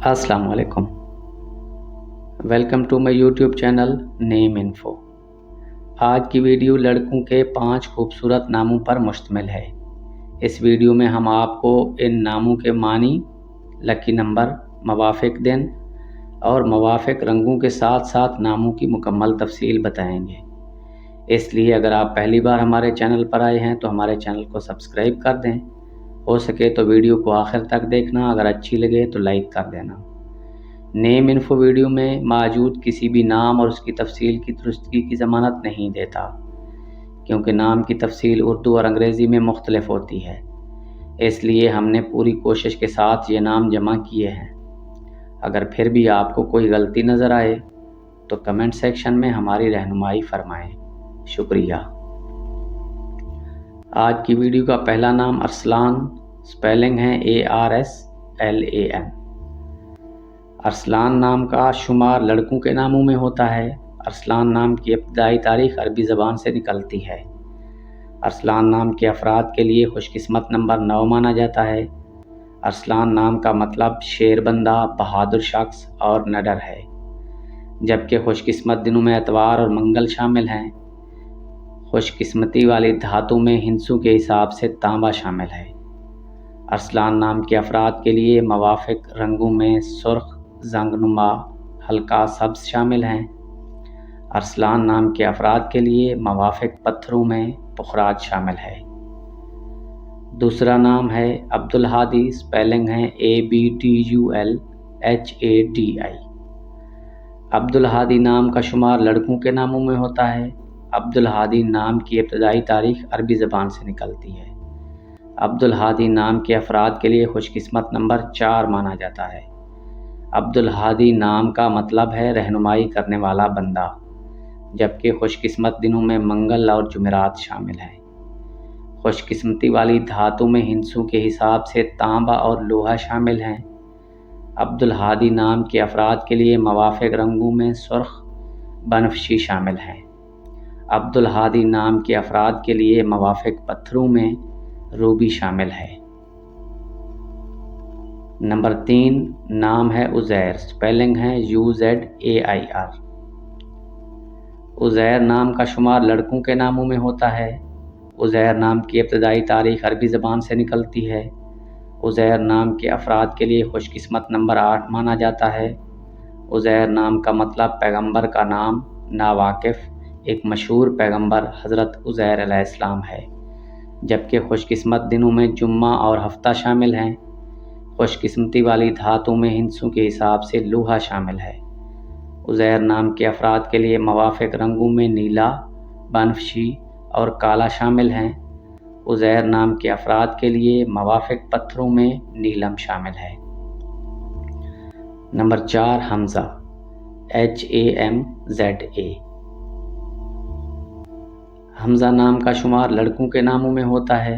अस्सलाम वालेकुम। Welcome to my YouTube channel name info. आज की वीडियो लड़कों के 5 खूबसूरत नामों पर मुश्तमिल है। इस वीडियो में हम आपको इन नामों के मानी, लकी नंबर, मवाफिक दिन और मवाफिक रंगों के साथ साथ नामों की मुकम्मल तफसील बताएंगे। इसलिए अगर आप पहली बार हमारे चैनल पर आए हैं तो हमारे चैनल को सब्सक्राइब कर दें। हो सके तो वीडियो को आखिर तक देखना, अगर अच्छी लगे तो लाइक कर देना। नेम इन्फो वीडियो में मौजूद किसी भी नाम और उसकी तफसील की दुरुस्तगी की ज़मानत नहीं देता, क्योंकि नाम की तफसील उर्दू और अंग्रेज़ी में मुख्तलिफ होती है। इसलिए हमने पूरी कोशिश के साथ ये नाम जमा किए हैं। अगर फिर भी आपको कोई गलती नज़र आए तो कमेंट सेक्शन में हमारी रहनुमाई फरमाएं। शुक्रिया। आज की वीडियो का पहला नाम अरसलान, स्पेलिंग है ARSLAN। अरसलान नाम का शुमार लड़कों के नामों में होता है। अरसलान नाम की इब्तदाई तारीख अरबी ज़बान से निकलती है। अरसलान नाम के अफराद के लिए खुशकिस्मत नंबर 9 माना जाता है। अरसलान नाम का मतलब शेरबंदा, बहादुर शख्स और निडर है, जबकि खुशकिस्मत दिनों में एतवार और मंगल शामिल हैं। खुशकिस्मती वाली धातु में हिंसू के हिसाब से तांबा शामिल है। अरसलान नाम के अफराद के लिए मवाफिक रंगों में सुर्ख, जंगनुमा, हल्का सब्ज शामिल हैं। अरसलान नाम के अफराद के लिए मवाफिक पत्थरों में पुखराज शामिल है। दूसरा नाम है अब्दुल हादी, स्पेलिंग है ABDULHADI। अब्दुल हादी नाम का शुमार लड़कों के नामों में होता है। अब्दुल हादी नाम की इब्तदाई तारीख अरबी ज़बान से निकलती है। अब्दुल हादी नाम के अफराद के लिए खुशकिस्मत नंबर 4 माना जाता है। अब्दुल हादी नाम का मतलब है रहनुमाई करने वाला बंदा, जबकि खुशकिस्मत दिनों में मंगल और जुमेरात शामिल हैं। खुशकिस्मती वाली धातु में हिंसू के हिसाब से तांबा और लोहा शामिल हैं। अब्दुल हादी नाम के अफराद के लिए मवाफिक रंगों में सुर्ख, बनफशी शामिल हैं। अब्दुल हादी नाम के अफराद के लिए मवाफिक पत्थरों में रूबी शामिल है। नंबर 3 नाम है उज़ैर, स्पेलिंग है UZAIR। उज़ैर नाम का शुमार लड़कों के नामों में होता है। उज़ैर नाम की इब्तदाई तारीख अरबी ज़बान से निकलती है। उज़ैर नाम के अफराद के लिए खुशकिस्मत नंबर 8 माना जाता है। उज़ैर नाम का मतलब पैगंबर का नाम, नावाकिफ़ एक मशहूर पैगंबर हज़रत उज़ैर अलैहिस्सलाम है, जबकि खुशकिस्मत दिनों में जुम्मा और हफ्ता शामिल हैं। खुशकिस्मती वाली धातु में हिंसों के हिसाब से लोहा शामिल है। उज़ैर नाम के अफराद के लिए मवाफिक रंगों में नीला, बनफशी और काला शामिल हैं। उज़ैर नाम के अफराद के लिए मवाफिक पत्थरों में नीलम शामिल है। Number 4 Hamza, HAMZA। हमज़ा नाम का शुमार लड़कों के नामों में होता है।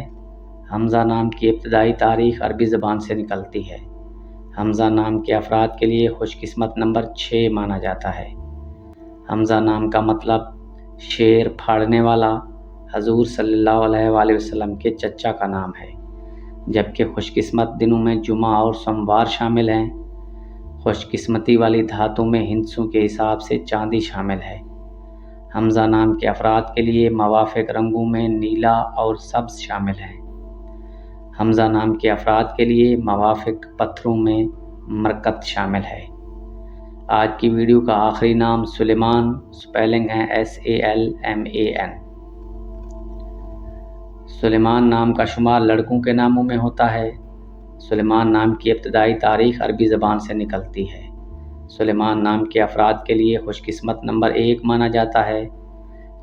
हमज़ा नाम की इब्तदाई तारीख अरबी ज़बान से निकलती है। हमज़ा नाम के अफराद के लिए खुशकिस्मत नंबर 6 माना जाता है। हमज़ा नाम का मतलब शेर फाड़ने वाला हजूर सल्लल्लाहु अलैहि वसल्लम के चचा का नाम है, जबकि खुशकिस्मत दिनों में जुमा और सोमवार शामिल हैं। खुशकिस्मती वाली धातु में हिंसों के हिसाब से चांदी शामिल है। हमज़ा नाम के अफराद के लिए मवाफिक रंगों में नीला और सब्ज शामिल हैं। हमज़ा नाम के अफराद के लिए मवाफिक पत्थरों में मरकत शामिल है। आज की वीडियो का आखिरी नाम सुलेमान, स्पेलिंग है SALMAN। सुलेमान नाम का शुमार लड़कों के नामों में होता है। सुलेमान नाम की इब्तदाई तारीख अरबी ज़बान से निकलती है। सुलेमान नाम के अफराद के लिए खुशकिस्मत नंबर 1 माना जाता है।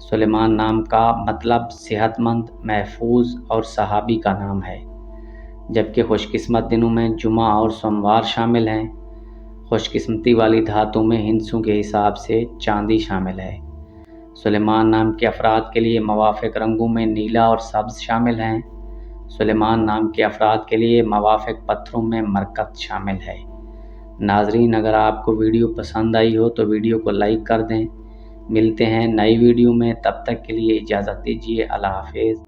सुलेमान नाम का मतलब सेहतमंद, महफूज और सहाबी का नाम है, जबकि खुशकिस्मत दिनों में जुमा और सोमवार शामिल हैं। खुशकिस्मती वाली धातु में हिंसों के हिसाब से चांदी शामिल है। सुलेमान नाम के अफराद के लिए मवाफिक रंगों में नीला और सब्ज शामिल हैं। सुलेमान नाम के अफराद के लिए मवाफिक पत्थरों में मरकत शामिल है। नाजरीन, अगर आपको वीडियो पसंद आई हो तो वीडियो को लाइक कर दें। मिलते हैं नई वीडियो में, तब तक के लिए इजाज़त दीजिए। अल्लाह हाफिज़।